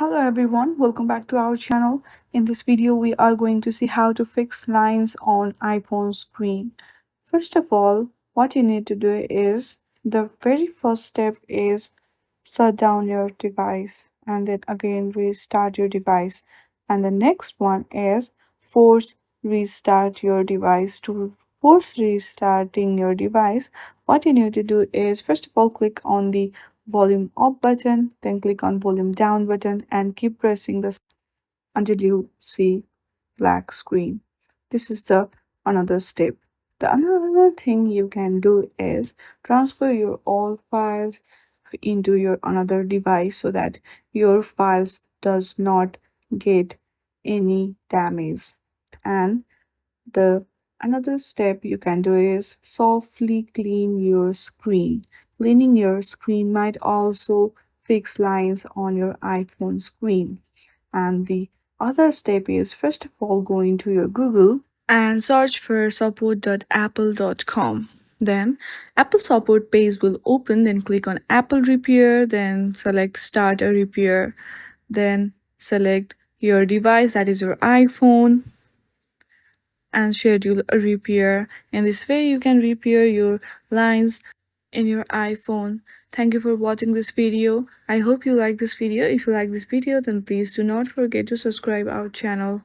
Hello everyone, welcome back to our channel. In this video, we are going to see how to fix lines on iPhone screen. First of all, what you need to do is the very first step is shut down your device and then again restart your device. And the next one is force restart your device. To force restarting your device, what you need to do is first of all click on the volume up button, then click on volume down button and keep pressing this until you see black screen. This is the another step. The another thing you can do is transfer your all files into your another device so that your files does not get any damage. And the another step you can do is softly clean your screen. Cleaning your screen might also fix lines on your iPhone screen. And the other step is first of all go into your Google and search for support.apple.com. Then Apple support page will open, then click on Apple repair, then select start a repair, then select your device, that is your iPhone, and schedule a repair. In this way, you can repair your lines in your iPhone. Thank you for watching this video. I hope you like this video. If you like this video, then please do not forget to subscribe our channel.